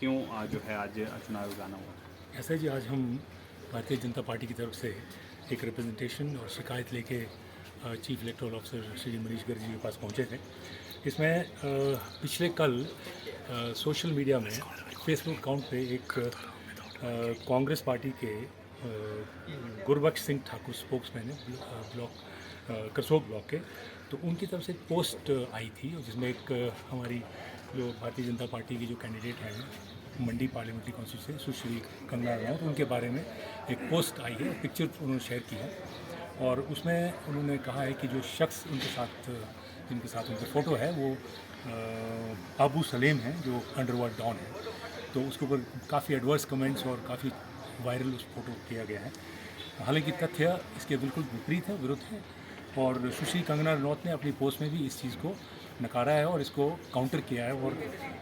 क्यों जो है आज चुनाव जाना हुआ? ऐसा जी, आज हम भारतीय जनता पार्टी की तरफ से एक रिप्रेजेंटेशन और शिकायत लेके chief electoral officer Shri Manish Garg ji के पास पहुंचे थे। इसमें पिछले कल सोशल मीडिया में फेसबुक अकाउंट पे एक कांग्रेस पार्टी के गुरबख्श सिंह ठाकुर स्पोक्समैन है ब्लॉक करसोग ब्लॉक के, तो उनकी तरफ से एक पोस्ट आई थी जिसमें एक हमारी जो भारतीय जनता पार्टी की जो कैंडिडेट हैं मंडी पार्लियामेंट्री कॉन्स्टिट्यूंसी सुश्री कंगना रनौत, उनके बारे में एक पोस्ट आई है, पिक्चर उन्होंने शेयर की है और उसमें उन्होंने कहा है कि जो शख्स जिनके साथ उनकी फ़ोटो है वो अबू सलेम हैं जो अंडरवर्ल्ड डॉन है। तो उसके ऊपर काफ़ी एडवर्स कमेंट्स और काफ़ी वायरल उस फोटो किया गया है। हालांकि तथ्य इसके बिल्कुल विपरीत है, विरुद्ध है और सुश्री कंगना रनौत ने अपनी पोस्ट में भी इस चीज़ को नकारा है और इसको काउंटर किया है और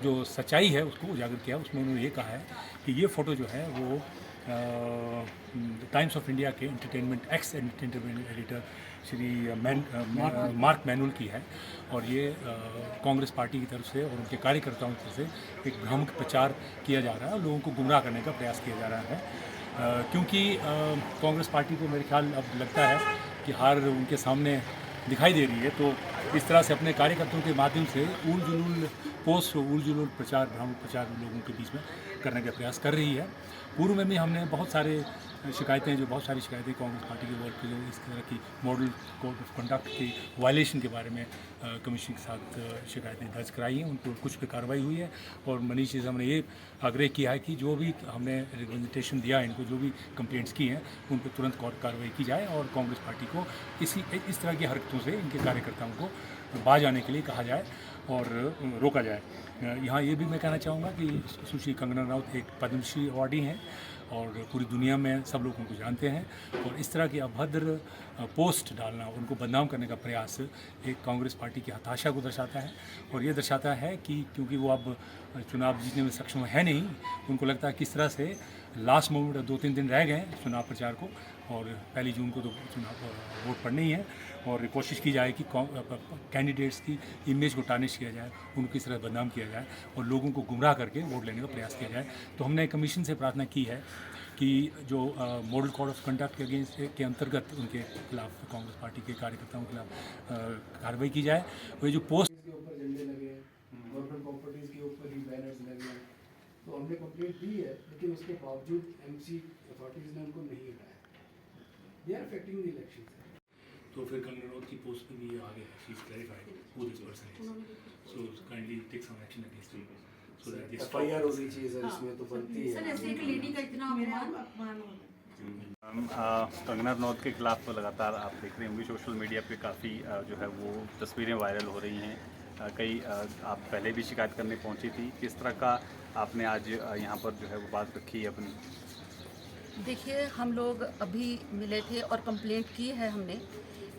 जो सच्चाई है उसको उजागर किया। उसमें उन्होंने ये कहा है कि ये फ़ोटो जो है वो टाइम्स ऑफ इंडिया के entertainment x entertainment editor Shri mark manual की है और ये कांग्रेस पार्टी की तरफ से और उनके कार्यकर्ताओं की तरफ से एक भ्रामक प्रचार किया जा रहा है, लोगों को गुमराह करने का प्रयास किया जा रहा है। क्योंकि कांग्रेस पार्टी को मेरे ख्याल अब लगता है कि हार उनके सामने दिखाई दे रही है, तो इस तरह से अपने कार्यकर्ताओं के माध्यम से उल जुलूल पोस्ट, उल जुलूल प्रचार, भ्रामक प्रचार लोगों के बीच में करने का प्रयास कर रही है। पूर्व में भी हमने बहुत सारी शिकायतें कांग्रेस पार्टी के वर्क जो इस तरह की मॉडल कोड ऑफ कंडक्ट की वायलेशन के बारे में कमीशन के साथ शिकायतें दर्ज कराई हैं, उन पर कुछ पे कार्रवाई हुई है और मनीष जी से हमने ये आग्रह किया है कि जो भी हमने रिप्रेजेंटेशन दिया है, इनको जो भी कंप्लेंट्स की हैं उन पर तुरंत कार्रवाई की जाए और कांग्रेस पार्टी को इस तरह की हरकतों से इनके कार्यकर्ताओं को बाज आने के लिए कहा जाए और रोका जाए। यहाँ ये भी मैं कहना चाहूँगा कि सुश्री कंगना रनौत एक पद्मश्री अवार्डी हैं और पूरी दुनिया में सब लोग उनको जानते हैं और इस तरह की अभद्र पोस्ट डालना, उनको बदनाम करने का प्रयास एक कांग्रेस पार्टी की हताशा को दर्शाता है और ये दर्शाता है कि क्योंकि वो अब चुनाव जीतने में सक्षम है नहीं, उनको लगता है किस तरह से लास्ट मोमेंट 2-3 दिन रह गए चुनाव प्रचार को और 1 जून को तो चुनाव वोट पड़ने ही है और कोशिश की जाए कि कैंडिडेट्स की इमेज को टार्निश किया जाए, उनको किस तरह बदनाम किया जाए और लोगों को गुमराह करके वोट लेने का प्रयास किया जाए। तो हमने कमीशन से प्रार्थना की है कि जो मॉडल कोड ऑफ कंडक्ट के अगेंस्ट के अंतर्गत उनके खिलाफ कांग्रेस पार्टी के कार्यकर्ताओं के खिलाफ कार्रवाई की जाए। वो जो पोस्ट के ऊपर झंडे लगे, गवर्नमेंट प्रॉपर्टीज के ऊपर ही बैनर्स लगे, तो हमने कंप्लेंट दी है लेकिन उसके बावजूद एमसी अथॉरिटीज ने उनको नहीं हटाया। They are affecting the election. तो फिर कंगना रनौत की पोस्ट पे भी ये आ गया, she is clarified who this person is, so kindly take some action against him so that this FIR होनी चाहिए सर, इसमें तो बनती है सर। ऐसे एक लेडी का इतना अपमान कंगना रनौत के खिलाफ लगातार आप देख रहे होंगे सोशल मीडिया पे काफ़ी जो है वो तस्वीरें वायरल हो रही हैं। कई आप पहले भी शिकायत करने पहुंची थी, किस तरह का आपने आज यहाँ पर जो है वो बात रखी है अपनी? देखिए, हम लोग अभी मिले थे और कंप्लेंट की है हमने,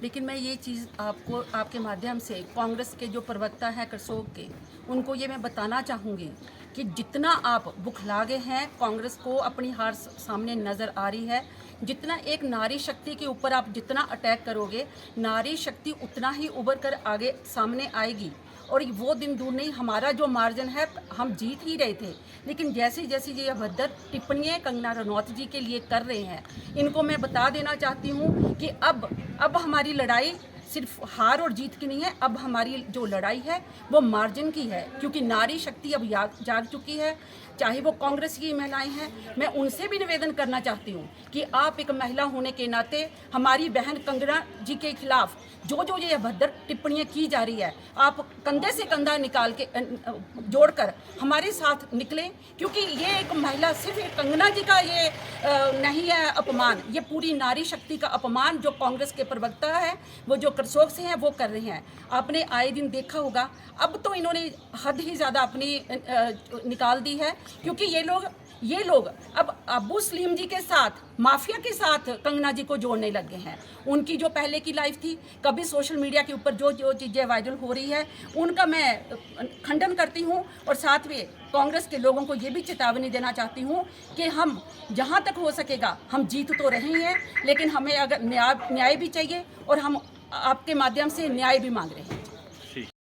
लेकिन मैं ये चीज़ आपको आपके माध्यम से कांग्रेस के जो प्रवक्ता हैं करसोग के, उनको ये मैं बताना चाहूँगी कि जितना आप बुखला गए हैं, कांग्रेस को अपनी हार सामने नज़र आ रही है। जितना एक नारी शक्ति के ऊपर आप जितना अटैक करोगे, नारी शक्ति उतना ही उभर कर आगे सामने आएगी और वो दिन दूर नहीं, हमारा जो मार्जिन है हम जीत ही रहे थे, लेकिन जैसे जैसे ये अभद्र टिप्पणियाँ कंगना रनौत जी के लिए कर रहे हैं, इनको मैं बता देना चाहती हूँ कि अब हमारी लड़ाई सिर्फ हार और जीत की नहीं है, अब हमारी जो लड़ाई है वो मार्जिन की है, क्योंकि नारी शक्ति अब जाग चुकी है। चाहे वो कांग्रेस की महिलाएं हैं, मैं उनसे भी निवेदन करना चाहती हूँ कि आप एक महिला होने के नाते हमारी बहन कंगना जी के खिलाफ जो ये अभद्र टिप्पणियाँ की जा रही है, आप कंधे से कंधा निकाल के जोड़कर हमारे साथ निकलें, क्योंकि ये एक महिला, सिर्फ एक कंगना जी का ये नहीं है अपमान, ये पूरी नारी शक्ति का अपमान जो कांग्रेस के प्रवक्ता है, वो जो करसोग से हैं, वो कर रहे हैं। आपने आए दिन देखा होगा, अब तो इन्होंने हद ही ज़्यादा अपनी निकाल दी है, क्योंकि ये लोग अब अबू सलीम जी के साथ, माफिया के साथ कंगना जी को जोड़ने लगे हैं। उनकी जो पहले की लाइफ थी, कभी सोशल मीडिया के ऊपर जो चीज़ें वायरल हो रही है, उनका मैं खंडन करती हूं और साथ में कांग्रेस के लोगों को ये भी चेतावनी देना चाहती हूं कि हम जहां तक हो सकेगा, हम जीत तो रहे हैं, लेकिन हमें अगर न्याय भी चाहिए और हम आपके माध्यम से न्याय भी मांग रहे हैं।